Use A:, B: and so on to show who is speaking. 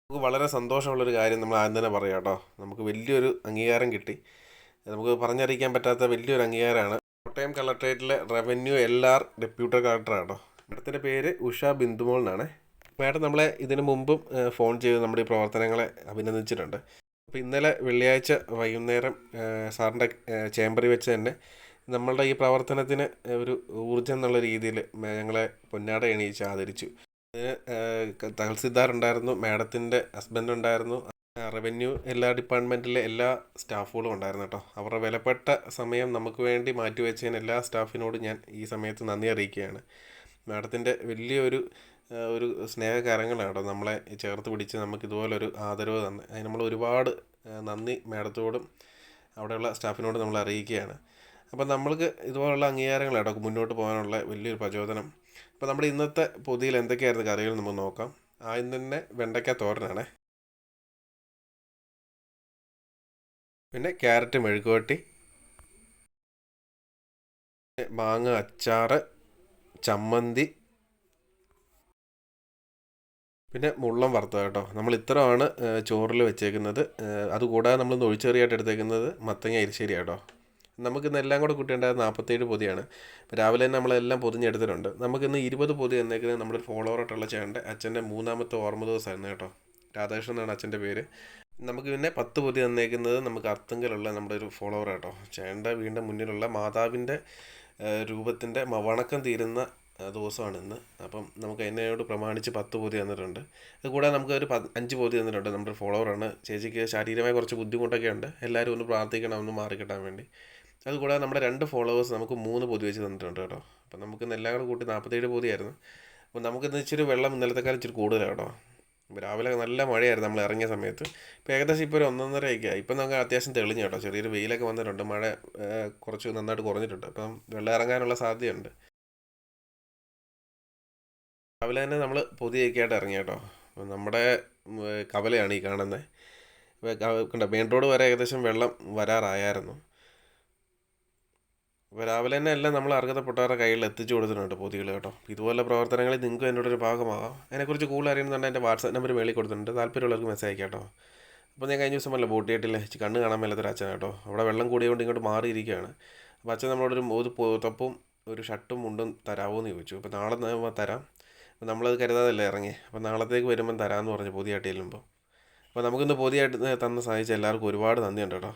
A: നമുക്ക് വളരെ സന്തോഷമുള്ളൊരു കാര്യം നമ്മൾ ആദ്യം തന്നെ പറയാം കേട്ടോ. നമുക്ക് വലിയൊരു അംഗീകാരം കിട്ടി. നമുക്ക് പറഞ്ഞറിയിക്കാൻ പറ്റാത്ത വലിയൊരു അംഗീകാരമാണ്. കോട്ടയം കളക്ട്രേറ്റിലെ റവന്യൂ LR ഡെപ്യൂട്ടി കളക്ടറാണ് കേട്ടോ. മാഡത്തിൻ്റെ പേര് ഉഷ ബിന്ദുമോൾ എന്നാണ്. മാഡം നമ്മളെ ഇതിനു മുമ്പും ഫോൺ ചെയ്ത് നമ്മുടെ ഈ പ്രവർത്തനങ്ങളെ അഭിനന്ദിച്ചിട്ടുണ്ട്. അപ്പോൾ ഇന്നലെ വെള്ളിയാഴ്ച വൈകുന്നേരം സാറിൻ്റെ ചേംബറിൽ വെച്ച് തന്നെ നമ്മളുടെ ഈ പ്രവർത്തനത്തിന് ഒരു ഊർജ്ജം എന്നുള്ള രീതിയിൽ ഞങ്ങളെ പൊന്നാട എണീച്ച് ആദരിച്ചു. തഹസിൽദാർ ഉണ്ടായിരുന്നു, മാഡത്തിൻ്റെ ഹസ്ബൻഡ് ഉണ്ടായിരുന്നു, റവന്യൂ എല്ലാ ഡിപ്പാർട്ട്മെൻറ്റിലെ എല്ലാ സ്റ്റാഫുകളും ഉണ്ടായിരുന്നു കേട്ടോ. അവരുടെ വിലപ്പെട്ട സമയം നമുക്ക് വേണ്ടി മാറ്റിവെച്ചതിന് എല്ലാ സ്റ്റാഫിനോടും ഞാൻ ഈ സമയത്ത് നന്ദി അറിയിക്കുകയാണ്. മാഡത്തിൻ്റെ വലിയൊരു ഒരു സ്നേഹകരങ്ങളാണ് കേട്ടോ നമ്മളെ ചേർത്ത് പിടിച്ച് നമുക്ക് ഇതുപോലൊരു ആദരവ് തന്നെ. അതിന് നമ്മൾ ഒരുപാട് നന്ദി മാഡത്തോടും അവിടെയുള്ള സ്റ്റാഫിനോടും നമ്മൾ അറിയിക്കുകയാണ്. അപ്പം നമ്മൾക്ക് ഇതുപോലുള്ള അംഗീകാരങ്ങളാണ് കേട്ടോ മുന്നോട്ട് പോകാനുള്ള വലിയൊരു പ്രചോദനം. അപ്പോൾ നമ്മുടെ ഇന്നത്തെ പൊതിയിൽ എന്തൊക്കെയായിരുന്നു കറികൾ നമുക്ക് നോക്കാം. ആദ്യം തന്നെ വെണ്ടയ്ക്ക തോരനാണ്, പിന്നെ ക്യാരറ്റ് മെഴുക്കുവരട്ടി, മാങ്ങ അച്ചാറ്, ചമ്മന്തി, പിന്നെ മുള്ളം വറുത്തത് കേട്ടോ. നമ്മൾ ഇത്രയാണ് ചോറിൽ വെച്ചേക്കുന്നത്. അതുകൂടാതെ നമ്മൾ ഒഴിച്ചെറിയായിട്ട് എടുത്തേക്കുന്നത് മത്തങ്ങ എരിശ്ശേരി കേട്ടോ. നമുക്കിന്ന് എല്ലാം കൂടെ കൂട്ടിയുണ്ടായത് 47 പൊതിയാണ്. ഇപ്പോൾ രാവിലെ തന്നെ നമ്മളെല്ലാം പൊതിഞ്ഞെടുത്തിട്ടുണ്ട്. നമുക്കിന്ന് 20 പൊതി തന്നേക്കുന്നത് നമ്മുടെ ഒരു ഫോളോവറായിട്ടുള്ള ചേട്ടൻ്റെ അച്ഛൻ്റെ 3ാമത്തെ ഓർമ്മ ദിവസമായിരുന്നു കേട്ടോ. രാധാകൃഷ്ണൻ എന്നാണ് അച്ഛൻ്റെ പേര്. നമുക്ക് പിന്നെ 10 പൊതി തന്നേക്കുന്നത് നമുക്ക് അർത്തുങ്കലുള്ള നമ്മുടെ ഒരു ഫോളോവർ കേട്ടോ. ചേട്ടൻ്റെ വീടിൻ്റെ മുന്നിലുള്ള മാതാവിൻ്റെ രൂപത്തിൻ്റെ വണക്കം തീരുന്ന ദിവസമാണ് ഇന്ന്. അപ്പം നമുക്ക് അതിനോട് പ്രമാണിച്ച് 10 പൊതി തന്നിട്ടുണ്ട്. അതുകൂടാതെ നമുക്കൊരു 5 പൊതി തന്നിട്ടുണ്ട്. നമ്മുടെ ഫോളോവറാണ്. ചേച്ചിക്ക് ശാരീരികമായ കുറച്ച് ബുദ്ധിമുട്ടൊക്കെ ഉണ്ട്. എല്ലാവരും ഒന്ന് പ്രാർത്ഥിക്കണം ഒന്ന് മാറിക്കിട്ടാൻ വേണ്ടി. അതുകൂടാതെ നമ്മുടെ 2 ഫോളോവേഴ്സ് നമുക്ക് 3 പൊതി വെച്ച് തന്നിട്ടുണ്ട് കേട്ടോ. അപ്പം നമുക്കിന്ന് എല്ലാം കൂടെ കൂട്ടി 47 പൊതിയായിരുന്നു. അപ്പോൾ നമുക്കിന്ന് ഇച്ചിരി വെള്ളം ഇന്നലത്തെക്കാളും ഇച്ചിരി കൂടുതലാണ് കേട്ടോ. ഇപ്പോൾ രാവിലെ നല്ല മഴയായിരുന്നു നമ്മൾ ഇറങ്ങിയ സമയത്ത്. ഇപ്പോൾ ഏകദേശം ഇപ്പോൾ ഒരു 1:30 ആയി. ഇപ്പം നമുക്ക് അത്യാവശ്യം തെളിഞ്ഞു കേട്ടോ. ചെറിയൊരു വെയിലൊക്കെ വന്നിട്ടുണ്ട്. മഴ കുറച്ച് നന്നായിട്ട് കുറഞ്ഞിട്ടുണ്ട്. അപ്പം വെള്ളം ഇറങ്ങാനുള്ള സാധ്യതയുണ്ട്. രാവിലെ തന്നെ നമ്മൾ പൊതിയൊക്കെ ആയിട്ട് ഇറങ്ങി കേട്ടോ. അപ്പം നമ്മുടെ കവലയാണ് ഈ കാണുന്നത്. കണ്ടോ, മെയിൻ റോഡ് വരെ ഏകദേശം വെള്ളം വരാറായായിരുന്നു. അപ്പോൾ രാവിലെ തന്നെ എല്ലാം നമ്മൾ അർഹതപ്പെട്ടവരുടെ കയ്യിൽ എത്തിച്ചു കൊടുത്തിട്ടുണ്ട് പൊതികൾ കേട്ടോ. ഇതുപോലെ പ്രവർത്തനങ്ങളിൽ നിങ്ങൾക്ക് എന്നോട് ഒരു ഭാഗമാകാം. അതിനെക്കുറിച്ച് കൂടുതൽ അറിയുന്നുണ്ടെങ്കിൽ എൻ്റെ വാട്സാപ്പ് നമ്പർ മേളിൽ കൊടുത്തിട്ടുണ്ട്. താല്പര്യമുള്ളവർക്ക് മെസ്സേജ് അയക്കാം കേട്ടോ. അപ്പോൾ ഞാൻ കഴിഞ്ഞ ദിവസം അല്ല ബോട്ടിയേട്ടില്ലേ കണ്ണ് കാണാൻ മേലാത്തൊരു അച്ഛൻ കേട്ടോ. അവിടെ വെള്ളം കൂടിയതുകൊണ്ട് ഇങ്ങോട്ട് മാറിയിരിക്കുകയാണ്. അപ്പോൾ അച്ഛൻ നമ്മളോടൊരു തൊപ്പും ഒരു ഷർട്ടും മുണ്ടും തരാമോ എന്ന് ചോദിച്ചു. അപ്പോൾ നാളെ തരാം. അപ്പോൾ നമ്മളത് കരുതാതല്ലേ ഇറങ്ങി. അപ്പോൾ നാളത്തേക്ക് വരുമ്പം തരാമെന്ന് പറഞ്ഞു പൊതിയായിട്ട് ചെല്ലുമ്പോൾ. അപ്പോൾ നമുക്കിന്ന് പൊതിയായിട്ട് തന്ന സഹായിച്ച എല്ലാവർക്കും ഒരുപാട് നന്ദിയുണ്ട് കേട്ടോ.